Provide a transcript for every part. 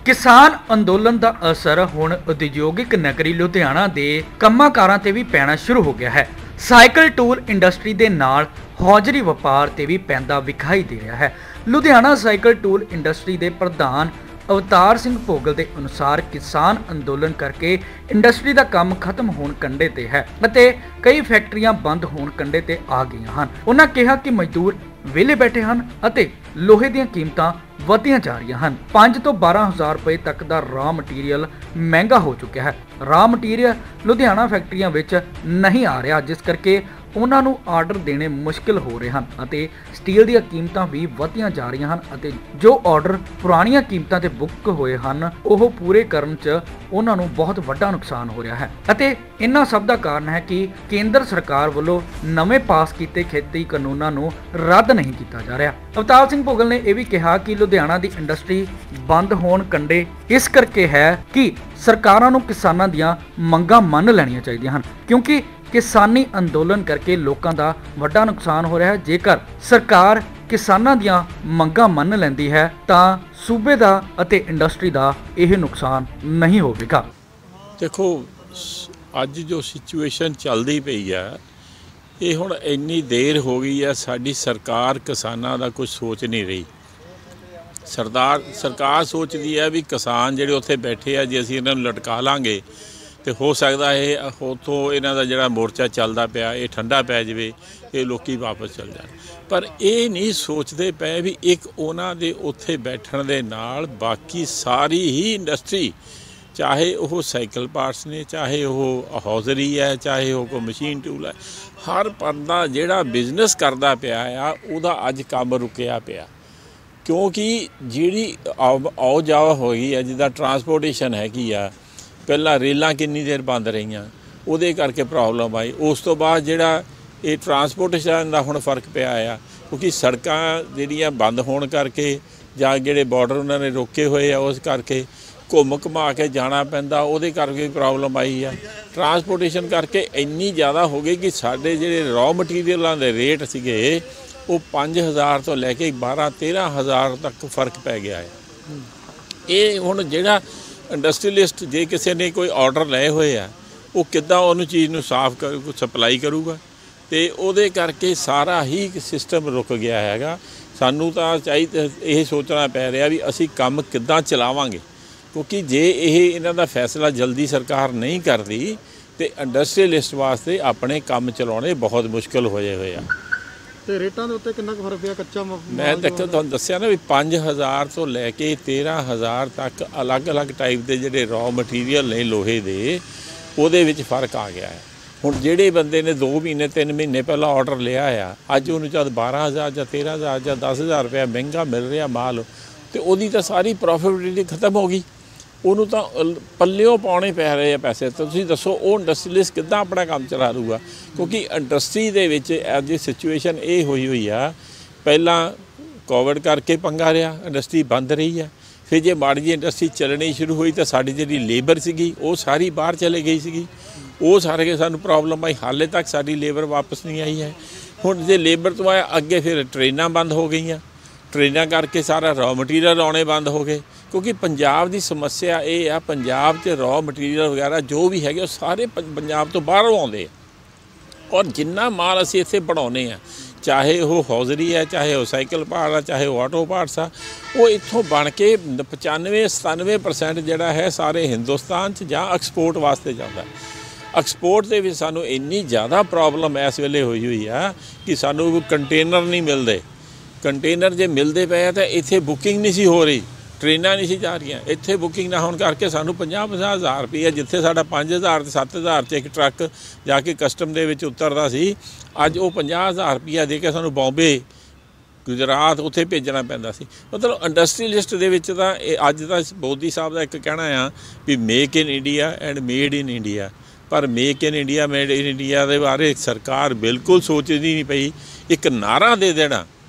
किसान अंदोलन का असर हुण उद्योगिक नगरी लुधियाना के ਕੰਮਾਂ-ਕਾਰਾਂ ਤੇ भी पैना शुरू हो गया है। साइकिल टूल इंडस्ट्री के नाल हौजरी व्यापार ते भी पैंदा विखाई दे रहा है। लुधियाना साइकिल टूल इंडस्ट्री के प्रधान अवतार सिंह भोगल के अनुसार किसान अंदोलन करके इंडस्ट्री का काम खत्म होने कंढे ते है अते कई फैक्ट्रियां बंद होने कंढे ते आ गई हैं। उन्होंने कहा कि मजदूर वेले बैठे हैं अते लोहे दी कीमतां वधियां जा रही हैं। 5 तो 12,000 रुपए तक का रॉ मटीरियल महंगा हो चुका है। रॉ मटीरियल लुधियाना फैक्ट्रियां विच नहीं आ रहा, जिस करके ਉਹਨਾਂ ਨੂੰ ਆਰਡਰ ਦੇਣੇ ਮੁਸ਼ਕਿਲ ਹੋ ਰਹੇ ਹਨ ਅਤੇ ਸਟੀਲ ਦੀਆਂ ਕੀਮਤਾਂ ਵੀ ਵਧਦੀਆਂ ਜਾ ਰਹੀਆਂ ਹਨ ਅਤੇ ਜੋ ਆਰਡਰ ਪੁਰਾਣੀਆਂ ਕੀਮਤਾਂ ਤੇ ਬੁੱਕ ਹੋਏ ਹਨ ਉਹ ਪੂਰੇ ਕਰਨ 'ਚ ਉਹਨਾਂ ਨੂੰ ਬਹੁਤ ਵੱਡਾ ਨੁਕਸਾਨ ਹੋ ਰਿਹਾ ਹੈ ਅਤੇ ਇਹਨਾਂ ਸਭ ਦਾ ਕਾਰਨ ਹੈ ਕਿ ਕੇਂਦਰ ਸਰਕਾਰ ਵੱਲੋਂ ਨਵੇਂ ਪਾਸ ਕੀਤੇ ਖੇਤੀ ਕਾਨੂੰਨਾਂ ਨੂੰ ਰੱਦ ਨਹੀਂ ਕੀਤਾ ਜਾ ਰਿਹਾ। ਅਵਤਾਰ ਸਿੰਘ ਭੋਗਲ ਨੇ ਇਹ ਵੀ ਕਿਹਾ ਕਿ ਲੁਧਿਆਣਾ ਦੀ ਇੰਡਸਟਰੀ ਬੰਦ ਹੋਣ ਕੰਢੇ ਇਸ ਕਰਕੇ ਹੈ ਕਿ ਸਰਕਾਰਾਂ ਨੂੰ ਕਿਸਾਨਾਂ ਦੀਆਂ ਮੰਗਾਂ ਮੰਨ ਲੈਣੀਆਂ ਚਾਹੀਦੀਆਂ ਹਨ, ਕਿਉਂਕਿ किसानी अंदोलन करके लोगों का वड्डा नुकसान हो रहा है। जेकर सरकार किसानां दियां मंगां मन लैंदी है तो सूबे दा अते इंडस्ट्री दा यह नुकसान नहीं होवेगा। देखो अज जो सिचुएशन चलती पई है ये हुण इन्नी देर हो गई है, साडी सरकार किसानां दा कुछ सोच नहीं रही। सरकार सोचती है भी किसान जिहड़े उत्थे बैठे आ जे असीं इन्हां नूं लटका लांगे तो हो सकता है उतों इन्हां दा जिहड़ा मोर्चा चलदा पिया ये ठंडा पै जाए, ये लोग वापस चल जाए। पर ये नहीं सोचते पे भी एक उन्हां दे उत्थे बैठण दे नाल बाकी सारी ही इंडस्ट्री, चाहे वो साइकिल पार्ट्स ने, चाहे वो हौजरी है, चाहे वो कोई मशीन टूल है, हर बंदा जिहड़ा बिजनेस करदा पिया आ उहदा अज काम रुकिया पिया, क्योंकि जिहड़ी आओ जाओ हो गई है जिद्दां ट्रांसपोर्टेशन हैगी आ। पहला रेलां किन्नी देर बंद रही, उहदे करके प्रॉब्लम आई। उस तो बाद जिहड़ा ये ट्रांसपोर्टेशन का हुण फर्क पिया आ, क्योंकि सड़कां जिहड़ियां बंद होण करके जां जिहड़े बॉर्डर उन्होंने रोके हुए आ उस करके घुम घुमा के जाना पैंदा, उहदे करके प्रॉब्लम आई है। ट्रांसपोर्टेशन करके इन्नी ज़्यादा हो गई कि साडे जिहड़े रॉ मटीरियलां दे रेट सीगे वो 5,000 तो लैके 12-13,000 तक फर्क पै गया है। ये हुण जिहड़ा इंडस्ट्रीलिस्ट जे किसी ने कोई ऑर्डर लए हुए आ वो किद्दां उन्होंने चीज़ नूं साफ कर सप्लाई करूगा, तो उहदे करके सारा ही सिस्टम रुक गया हैगा। सानू तां चाहिए ये सोचना पै रहा भी असी काम किद्दां चलावांगे, क्योंकि जे ये इन्हां दा फैसला जल्दी सरकार नहीं करती तो इंडस्ट्रीलिस्ट वास्ते अपने काम चलाने बहुत मुश्किल होए हुए आ। ਤੇ ਰੇਟਾਂ ਦੇ ਉੱਤੇ ਕਿੰਨਾ ਕੁ ਫਰਕ ਪਿਆ ਕੱਚਾ ਮੈਂ ਦੇਖੋ ਤੁਹਾਨੂੰ ਦੱਸਿਆ ਨਾ ਵੀ 5,000 ਤੋਂ ਲੈ ਕੇ 13,000 ਤੱਕ ਅਲੱਗ-ਅਲੱਗ ਟਾਈਪ ਦੇ ਜਿਹੜੇ ਰॉ ਮਟੀਰੀਅਲ ਨੇ ਲੋਹੇ ਦੇ ਉਹਦੇ ਵਿੱਚ ਫਰਕ ਆ ਗਿਆ ਹੈ। ਹੁਣ ਜਿਹੜੇ ਬੰਦੇ ਨੇ 2 ਮਹੀਨੇ 3 ਮਹੀਨੇ ਪਹਿਲਾਂ ਆਰਡਰ ਲਿਆ ਆ ਅੱਜ ਉਹਨੂੰ ਜਦ 12,000 ਜਾਂ 13,000 ਜਾਂ 10,000 ਰੁਪਏ ਮਹਿੰਗਾ ਮਿਲ ਰਿਹਾ ਮਾਲ ਤੇ ਉਹਦੀ ਤਾਂ ਸਾਰੀ ਪ੍ਰੋਫਿਟੇਬਿਲਿਟੀ ਖਤਮ ਹੋ ਗਈ, ਉਹਨੂੰ ਤਾਂ ਪੱਲਿਓਂ ਪਾਉਣੇ ਪੈ ਰਹੇ ਆ ਪੈਸੇ। ਤੁਸੀਂ ਦੱਸੋ ਉਹ ਇੰਡਸਟਰੀਲਿਸਟ ਕਿੱਦਾਂ ਆਪਣਾ ਕੰਮ ਚਲਾ ਲੂਗਾ, ਕਿਉਂਕਿ ਇੰਡਸਟਰੀ ਦੇ ਵਿੱਚ ਅੱਜ ਸਿਚੁਏਸ਼ਨ ਇਹ ਹੋਈ ਆ। ਪਹਿਲਾਂ ਕੋਵਿਡ ਕਰਕੇ ਪੰਗਾ ਰਿਹਾ, ਇੰਡਸਟਰੀ ਬੰਦ ਰਹੀ ਆ, ਫਿਰ ਜੇ ਮਾੜੀ ਜਿਹੀ ਇੰਡਸਟਰੀ ਚੱਲਣੀ ਸ਼ੁਰੂ ਹੋਈ ਤਾਂ ਸਾਡੀ ਜਿਹੜੀ ਲੇਬਰ ਸੀਗੀ ਉਹ ਸਾਰੀ ਬਾਹਰ ਚਲੇ ਗਈ ਸੀਗੀ, ਉਹ ਸਾਰੇ ਸਾਨੂੰ ਪ੍ਰੋਬਲਮ ਆਈ। ਹਾਲੇ ਤੱਕ ਸਾਡੀ ਲੇਬਰ ਵਾਪਸ ਨਹੀਂ ਆਈ ਹੈ। ਹੁਣ ਜੇ ਲੇਬਰ ਤੋਂ ਆਇਆ ਅੱਗੇ ਫਿਰ ਟ੍ਰੇਨਾਂ ਬੰਦ ਹੋ ਗਈਆਂ, ਟ੍ਰੇਨਾਂ ਕਰਕੇ ਸਾਰਾ ਰॉ ਮਟੀਰੀਅਲ ਆਉਣੇ ਬੰਦ ਹੋ ਗਏ, क्योंकि पंजाब की समस्या ये आ पंजाब च रॉ मटीरियल वगैरह जो भी है सारे पंजाब तो बाहरों आते हैं और जिन्ना माल असी इत्थे बनाने हैं, चाहे वो हौजरी है, चाहे वो साइकिल पार्ट है, चाहे वो ऑटो पार्ट्स आ, वो इत्थों बन के 95-97% जिहड़ा है सारे हिंदुस्तान च जां एक्सपोर्ट वास्ते जाता है। एक्सपोर्ट के भी सानू इन्नी ज़्यादा प्रॉब्लम इस वेले हुई है कि सानू कंटेनर नहीं मिलते। कंटेनर जे मिलते पे तो इत्थे बुकिंग नहीं सी हो रही, ट्रेनां नहीं सी जा रही, इत्थे बुकिंग ना होने करके सानू 50-50 हज़ार रुपया जिथे साडा 5,000 ते 7,000 च एक ट्रक जाके कस्टम दे विच उतरदा सी, अज वो 50,000 रुपया दे के सानू बॉम्बे गुजरात उत्थे भेजना पैंदा सी। मतलब इंडस्ट्रीलिस्ट दे विच तां अज तां मोदी साहब दा एक कहना आ भी make in India and made in India, पर make in India made in India दे बारे सरकार बिल्कुल सोचदी नहीं पई। एक नारा दे देना,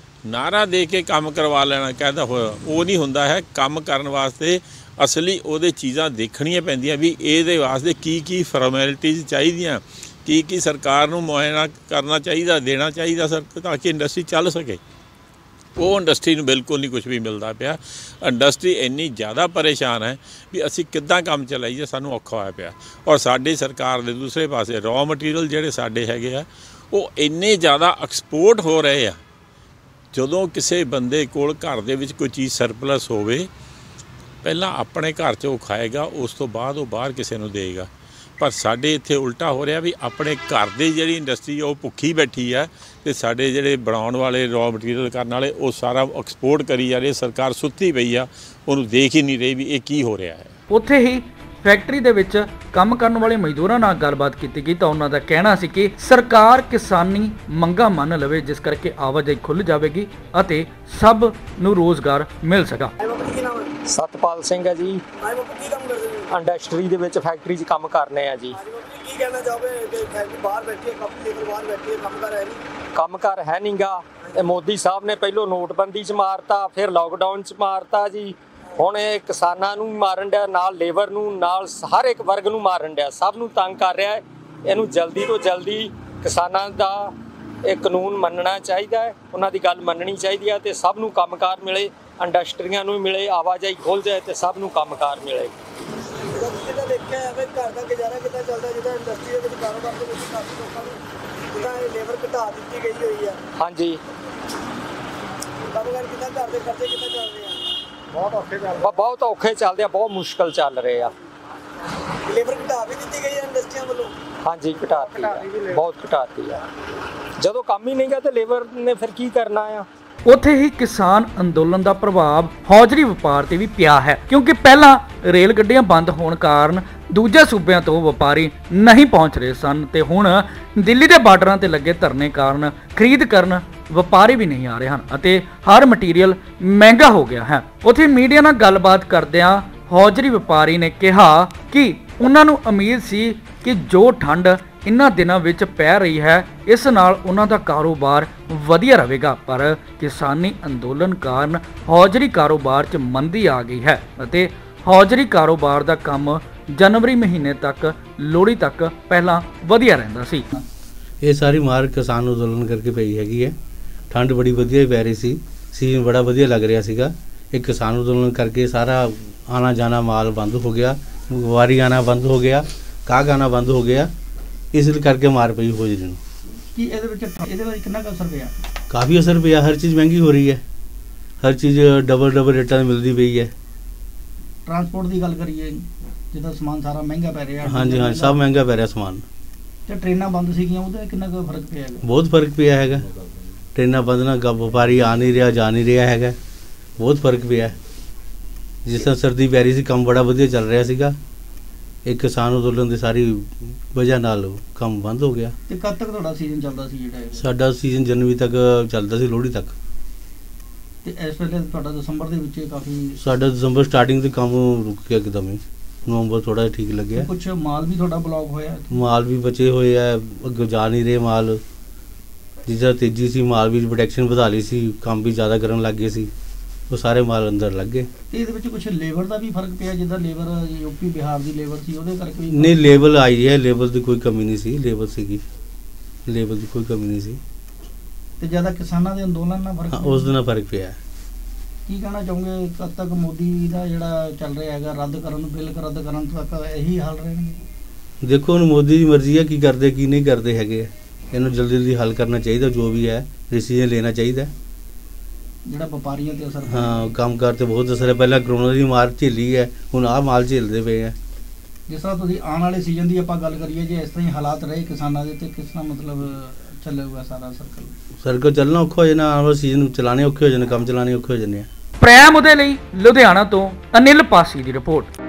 नारा दे के काम करवा लेना कहता हो वो नहीं होंदा है। काम करने वास्ते असली वो चीज़ां देखणियां पैंदियां भी ये वास्ते की फॉर्मैलिटीज़ चाहिए, की सरकार नूं मुआयना करना चाहिए, देना चाहिए सर ताकि इंडस्ट्री चल सके। ਉਹ ਇੰਡਸਟਰੀ ਨੂੰ ਬਿਲਕੁਲ ਨਹੀਂ ਕੁਝ ਵੀ ਮਿਲਦਾ ਪਿਆ। ਇੰਡਸਟਰੀ ਇੰਨੀ ਜ਼ਿਆਦਾ ਪਰੇਸ਼ਾਨ ਹੈ ਵੀ ਅਸੀਂ ਕਿੱਦਾਂ ਕੰਮ ਚਲਾਈਏ, ਸਾਨੂੰ ਔਖਾ ਹੋਇਆ ਪਿਆ। ਔਰ ਸਾਡੀ ਸਰਕਾਰ ਦੇ ਦੂਸਰੇ ਪਾਸੇ ਰॉ ਮਟੀਰੀਅਲ ਜਿਹੜੇ ਸਾਡੇ ਹੈਗੇ ਆ ਉਹ ਇੰਨੇ ਜ਼ਿਆਦਾ ਐਕਸਪੋਰਟ ਹੋ ਰਹੇ ਆ। ਜਦੋਂ ਕਿਸੇ ਬੰਦੇ ਕੋਲ ਘਰ ਦੇ ਵਿੱਚ ਕੋਈ ਚੀਜ਼ ਸਰਪਲਸ ਹੋਵੇ, ਪਹਿਲਾਂ ਆਪਣੇ ਘਰ 'ਚ ਉਹ ਖਾਏਗਾ, ਉਸ ਤੋਂ ਬਾਅਦ ਉਹ ਬਾਹਰ ਕਿਸੇ ਨੂੰ ਦੇਗਾ। ਪਰ ਸਾਡੇ ਇੱਥੇ ਉਲਟਾ ਹੋ ਰਿਹਾ ਵੀ ਆਪਣੇ ਘਰ ਦੀ ਜਿਹੜੀ ਇੰਡਸਟਰੀ ਉਹ ਭੁੱਖੀ ਬੈਠੀ ਆ ਤੇ ਸਾਡੇ ਜਿਹੜੇ ਬਣਾਉਣ ਵਾਲੇ ਰॉ ਮਟੀਰੀਅਲ ਕਰਨ ਵਾਲੇ ਉਹ ਸਾਰਾ ਐਕਸਪੋਰਟ ਕਰੀ ਜਾ ਰਹੇ। ਸਰਕਾਰ ਸੁੱਤੀ ਪਈ ਆ, ਉਹਨੂੰ ਦੇਖ ਹੀ ਨਹੀਂ ਰਹੀ ਵੀ ਇਹ ਕੀ ਹੋ ਰਿਹਾ ਹੈ। ਉੱਥੇ ਹੀ ਫੈਕਟਰੀ ਦੇ ਵਿੱਚ ਕੰਮ ਕਰਨ ਵਾਲੇ ਮਜ਼ਦੂਰਾਂ ਨਾਲ ਗੱਲਬਾਤ ਕੀਤੀ ਗਈ ਤਾਂ ਉਹਨਾਂ ਦਾ ਕਹਿਣਾ ਸੀ ਕਿ ਸਰਕਾਰ ਕਿਸਾਨੀ ਮੰਗਾਂ ਮੰਨ ਲਵੇ, ਜਿਸ ਕਰਕੇ ਆਵਾਜਾਈ ਖੁੱਲ੍ਹ ਜਾਵੇਗੀ ਅਤੇ ਸਭ ਨੂੰ ਰੋਜ਼ਗਾਰ ਮਿਲ ਸਕੇਗਾ। ਸਤਪਾਲ ਸਿੰਘ ਹੈ ਜੀ। ਕੀ ਕੰਮ ਕਰਦੇ ਹੋ? ਇੰਡਸਟਰੀ ਦੇ ਵਿੱਚ ਫੈਕਟਰੀ 'ਚ ਕੰਮ ਕਰਨੇ ਆ ਜੀ। ਕੀ ਕਹਿਣਾ ਚਾਹੋਗੇ ਕਿ ਫੈਕਟਰੀ ਬਾਹਰ ਬੈਠੀ ਹੈ, ਕੰਪਨੀ ਲੇਬਰ ਬਾਹਰ ਬੈਠੀ ਹੈ, ਕੰਮਕਾਰ ਹੈ ਨਹੀਂ? ਕੰਮਕਾਰ ਹੈ ਨਹੀਂਗਾ। ਇਹ ਮੋਦੀ ਸਾਹਿਬ ਨੇ ਪਹਿਲੋਂ ਨੋਟਬੰਦੀ 'ਚ ਮਾਰਤਾ, ਫਿਰ ਲਾਕਡਾਊਨ 'ਚ ਮਾਰਤਾ ਜੀ। ਹੁਣ ਇਹ ਕਿਸਾਨਾਂ ਨੂੰ ਮਾਰਨ ਡਿਆ, ਨਾਲ ਲੇਬਰ ਨੂੰ, ਨਾਲ ਹਰ ਇੱਕ ਵਰਗ ਨੂੰ ਮਾਰਨ ਡਿਆ, ਸਭ ਨੂੰ ਤੰਗ ਕਰ ਰਿਹਾ ਹੈ। ਇਹਨੂੰ ਜਲਦੀ ਤੋਂ ਜਲਦੀ ਕਿਸਾਨਾਂ ਦਾ ਇਹ ਕਾਨੂੰਨ ਮੰਨਣਾ ਚਾਹੀਦਾ ਹੈ, ਉਹਨਾਂ ਦੀ ਗੱਲ ਮੰਨਣੀ ਚਾਹੀਦੀ ਹੈ ਤੇ ਸਭ ਨੂੰ ਕੰਮਕਾਰ ਮਿਲੇ, ਇੰਡਸਟਰੀਆਂ ਨੂੰ ਮਿਲੇ, ਆਵਾਜਾਈ ਖੁੱਲ੍ਹ ਜਾਏ ਤੇ ਸਭ ਨੂੰ ਕੰਮਕਾਰ ਮਿਲੇ। ਜਿੱਦਾਂ ਦੇਖਿਆ ਹੈ ਘਰ ਦਾ ਗੁਜ਼ਾਰਾ ਕਿੱਦਾਂ ਚੱਲਦਾ, ਜਿੱਦਾਂ ਇੰਡਸਟਰੀ ਦੇ ਵਿੱਚ ਕਾਰੋਬਾਰ ਦੇ ਵਿੱਚ ਕਾਫੀ ਲੋਕਾਂ ਨੂੰ ਜਿੱਦਾਂ ਇਹ ਲੇਬਰ ਘਟਾ ਦਿੱਤੀ ਗਈ ਹੋਈ ਹੈ। ਹਾਂਜੀ, ਕੰਮਕਾਰ ਕਿੱਦਾਂ, ਘਰ ਦੇ ਖਰਚੇ ਕਿੱਦਾਂ ਚੱਲ ਰਹੇ ਆ? ਬਹੁਤ ਔਖੇ ਚੱਲਦੇ ਆ, ਬਹੁਤ ਮੁਸ਼ਕਲ ਚੱਲ ਰਹੇ ਆ। ਲੇਬਰ ਘਟਾ ਵੀ ਦਿੱਤੀ ਗਈ ਹੈ ਇੰਡਸਟਰੀਆਂ ਵੱਲੋਂ? ਹਾਂਜੀ, ਘਟਾਤੀ ਆ, ਬਹੁਤ ਘਟਾਤੀ ਆ। ਜਦੋਂ ਕੰਮ ਹੀ ਨਹੀਂ ਗਾ ਤੇ ਲੇਬਰ ਨੇ ਫਿਰ ਕੀ ਕਰਨਾ ਆ। ਉੱਥੇ ਹੀ ਕਿਸਾਨ ਅੰਦੋਲਨ ਦਾ ਪ੍ਰਭਾਵ ਹੌਜ਼ਰੀ ਵਪਾਰ ਤੇ ਵੀ ਪਿਆ ਹੈ, ਕਿਉਂਕਿ ਪਹਿਲਾਂ ਰੇਲ ਗੱਡੀਆਂ ਬੰਦ ਹੋਣ ਕਾਰਨ ਦੂਜੇ ਸੂਬਿਆਂ ਤੋਂ ਵਪਾਰੀ ਨਹੀਂ ਪਹੁੰਚ ਰਹੇ ਸਨ ਤੇ ਹੁਣ ਦਿੱਲੀ ਦੇ ਬਾਰਡਰਾਂ ਤੇ ਲੱਗੇ ਧਰਨੇ ਕਾਰਨ ਖਰੀਦ ਕਰਨ ਵਪਾਰੀ ਵੀ ਨਹੀਂ ਆ ਰਹੇ ਹਨ ਅਤੇ ਹਰ ਮਟੀਰੀਅਲ ਮਹਿੰਗਾ ਹੋ ਗਿਆ ਹੈ। ਉੱਥੇ ਮੀਡੀਆ ਨਾਲ ਗੱਲਬਾਤ ਕਰਦਿਆਂ ਹੌਜ਼ਰੀ ਵਪਾਰੀ ਨੇ ਕਿਹਾ ਕਿ ਉਹਨਾਂ ਨੂੰ ਉਮੀਦ ਸੀ ਕਿ ਜੋ ਠੰਡ ਇਨ੍ਹਾਂ ਦਿਨਾਂ ਵਿੱਚ ਪੈ ਰਹੀ ਹੈ ਇਸ ਨਾਲ ਉਹਨਾਂ ਦਾ ਕਾਰੋਬਾਰ ਵਧੀਆ ਰਹੇਗਾ, ਪਰ ਕਿਸਾਨੀ ਅੰਦੋਲਨ ਕਾਰਨ ਹੌਜ਼ਰੀ ਕਾਰੋਬਾਰ 'ਚ ਮੰਦੀ ਆ ਗਈ ਹੈ ਅਤੇ ਹੌਜ਼ਰੀ ਕਾਰੋਬਾਰ ਦਾ ਕੰਮ ਜਨਵਰੀ ਮਹੀਨੇ ਤੱਕ, ਲੋਹੜੀ ਤੱਕ ਪਹਿਲਾਂ ਵਧੀਆ ਰਹਿੰਦਾ ਸੀ। ਇਹ ਸਾਰੀ ਮਾਰ ਕਿਸਾਨ ਅੰਦੋਲਨ ਕਰਕੇ ਪਈ ਹੈਗੀ ਹੈ। ਠੰਡ ਬੜੀ ਵਧੀਆ ਪੈ ਰਹੀ ਸੀ, ਸੀਜ਼ਨ ਬੜਾ ਵਧੀਆ ਲੱਗ ਰਿਹਾ ਸੀਗਾ। ਇਹ ਕਿਸਾਨ ਅੰਦੋਲਨ ਕਰਕੇ ਸਾਰਾ ਆਣਾ ਜਾਣਾ ਮਾਲ ਬੰਦ ਹੋ ਗਿਆ, ਵਪਾਰੀ ਆਣਾ ਬੰਦ ਹੋ ਗਿਆ, ਕਾਗ ਆਣਾ ਬੰਦ ਹੋ ਗਿਆ, ਇਸ ਕਰਕੇ ਮਾਰ ਪਈ ਹੌਜ਼ਰੀ ਨੂੰ। ਕੀ ਇਹਦੇ ਵਿੱਚ ਕਿੰਨਾ ਕੁ ਅਸਰ ਪਿਆ? ਕਾਫੀ ਅਸਰ ਪਿਆ, ਹਰ ਚੀਜ਼ ਮਹਿੰਗੀ ਹੋ ਰਹੀ ਹੈ, ਹਰ ਚੀਜ਼ ਡਬਲ ਰੇਟਾਂ 'ਤੇ ਮਿਲਦੀ ਪਈ ਹੈ। ਟਰਾਂਸਪੋਰਟ ਦੀ ਗੱਲ ਕਰੀਏ, ਜਿੱਦਾਂ ਸਮਾਨ ਸਾਰਾ ਮਹਿੰਗਾ ਪੈ ਰਿਹਾ। ਹਾਂਜੀ, ਸਭ ਮਹਿੰਗਾ ਪੈ ਰਿਹਾ ਸਮਾਨ। ਤੇ ਟ੍ਰੇਨਾਂ ਬੰਦ ਸੀਗੀਆਂ, ਉਹਦਾ ਕਿੰਨਾ ਕੁ ਫਰਕ ਪਿਆ ਹੈਗਾ? ਬਹੁਤ ਫਰਕ ਪਿਆ ਹੈਗਾ। ਟ੍ਰੇਨਾਂ ਬੰਦ ਨਾਲ ਵਪਾਰੀ ਆ ਨਹੀਂ ਰਿਹਾ, ਜਾ ਨਹੀਂ ਰਿਹਾ ਹੈਗਾ, ਬਹੁਤ ਫਰਕ ਪਿਆ। ਜਿਸ ਤਰ੍ਹਾਂ ਸਰਦੀ ਪੈ ਰਹੀ ਸੀ, ਕੰਮ ਬੜਾ ਵਧੀਆ ਚੱਲ ਰਿਹਾ ਸੀਗਾ। ਇੱਕ ਕਿਸਾਨ ਅੰਦੋਲਨ ਦੀ ਸਾਰੀ ਵਜ੍ਹਾ ਨਾਲ ਕੰਮ ਬੰਦ ਹੋ ਗਿਆ। ਤੇ ਕਦ ਤੱਕ ਤੁਹਾਡਾ ਸੀਜ਼ਨ ਚੱਲਦਾ ਸੀ? ਜਿਹੜਾ ਸਾਡਾ ਸੀਜ਼ਨ ਜਨਵਰੀ ਤੱਕ ਚੱਲਦਾ ਸੀ, ਲੋਹੜੀ ਤੱਕ। ਤੇ ਇਸ ਵੇਲੇ ਤੁਹਾਡਾ ਦਸੰਬਰ ਦੇ ਵਿੱਚ ਕਾਫੀ, ਸਾਡਾ ਦਸੰਬਰ ਸਟਾਰਟਿੰਗ ਤੇ ਕੰਮ ਰੁਕ ਗਿਆ ਇੱਕਦਮ ਹੀ। ਨਵੰਬਰ ਥੋੜਾ ਜਿਹਾ ਠੀਕ ਲੱਗਿਆ। ਕੁਝ ਮਾਲ ਵੀ ਤੁਹਾਡਾ ਬਲੌਕ ਹੋਇਆ? ਮਾਲ ਵੀ ਬਚੇ ਹੋਏ ਆ, ਅੱਗੇ ਜਾ ਨਹੀਂ ਰਹੇ ਮਾਲ। ਜਿਸ ਤਰ੍ਹਾਂ ਤੇਜ਼ੀ ਸੀ, ਮਾਲ ਵੀ ਪ੍ਰੋਡਕਸ਼ਨ ਵਧਾ ਲਈ ਸੀ, ਕੰਮ ਵੀ ਜ਼ਿਆਦਾ ਕਰਨ ਲੱਗ ਗਏ ਸੀ, ਉਹ ਸਾਰੇ ਮਾਲ ਅੰਦਰ ਲੱਗ ਗਏ। ਤੇ ਇਹਦੇ ਵਿੱਚ ਕੁਝ ਲੇਬਰ ਦਾ ਵੀ ਫਰਕ ਪਿਆ, ਜਿੱਦਾਂ ਲੇਬਰ ਯੂਪੀ ਬਿਹਾਰ ਦੀ ਲੇਬਰ ਸੀ, ਉਹਦੇ ਕਰਕੇ ਵੀ? ਨਹੀਂ, ਲੇਬਰ ਆਈ ਹੈ, ਲੇਬਰ ਦੀ ਕੋਈ ਕਮੀ ਨਹੀਂ ਸੀ, ਲੇਬਰ ਸੀਗੀ, ਲੇਬਰ ਦੀ ਕੋਈ ਕਮੀ ਨਹੀਂ ਸੀ। ਤੇ ਜ਼ਿਆਦਾ ਕਿਸਾਨਾਂ ਦੇ ਅੰਦੋਲਨ ਨਾਲ ਫਰਕ? ਉਸ ਦੇ ਨਾਲ ਫਰਕ ਪਿਆ। ਕੀ ਕਹਿਣਾ ਚਾਹੋਗੇ, ਕਦ ਤੱਕ ਮੋਦੀ ਦਾ ਜਿਹੜਾ ਚੱਲ ਰਿਹਾ ਹੈਗਾ ਬਿੱਲ ਰੱਦ ਕਰਨ ਤੱਕ ਇਹੀ ਹਾਲ ਰਹਿਣਗੇ? ਦੇਖੋ, ਹੁਣ ਮੋਦੀ ਦੀ ਮਰਜ਼ੀ ਹੈ, ਕੀ ਕਰਦੇ ਕੀ ਨਹੀਂ ਕਰਦੇ ਹੈਗੇ। ਇਹਨੂੰ ਜਲਦੀ ਜਲਦੀ ਹੱਲ ਕਰਨਾ ਚਾਹੀਦਾ, ਜੋ ਵੀ ਹੈ ਡਿਸੀਜਨ ਲੈਣਾ ਚਾਹੀਦਾ। ਜਿਹੜਾ ਵਪਾਰੀਆਂ ਤੇ ਅਸਰ? ਹਾਂ, ਕੰਮਕਾਰ ਤੇ ਬਹੁਤ ਅਸਰ ਹੈ। ਪਹਿਲਾਂ ਕਰੋਨਾ ਦੀ ਮਾਰ ਝੇਲੀ ਹੈ, ਹੁਣ ਆਹ ਮਾਲ ਝੇਲਦੇ ਪਏ ਆ। ਜਿਸ ਤਰ੍ਹਾਂ ਤੁਸੀਂ ਆਉਣ ਵਾਲੇ ਸੀਜ਼ਨ ਦੀ ਆਪਾਂ ਗੱਲ ਕਰੀਏ, ਜੇ ਇਸ ਤਰ੍ਹਾਂ ਹੀ ਹਾਲਾਤ ਰਹੇ ਕਿਸਾਨਾਂ ਦੇ ਤੇ ਕਿਸ ਤਰ੍ਹਾਂ ਮਤਲਬ ਚੱਲੇਗਾ ਸਾਰਾ ਸਰਕਲ ਚੱਲਣਾ ਔਖਾ ਹੋ ਜਾਣਾ, ਆਉਣ ਵਾਲੇ ਸੀਜ਼ਨ ਚਲਾਣੇ ਔਖੇ ਹੋ ਜਾਣੇ, ਕੰਮ ਚਲਾਣੇ ਔਖੇ ਹੋ ਜਾਣੇ ਆ। ਪ੍ਰਾਈਮ ਉਹਦੇ ਲਈ ਲੁਧਿਆਣਾ ਤੋਂ ਅਨਿਲ ਪਾਸੀ ਦੀ ਰਿਪੋਰਟ।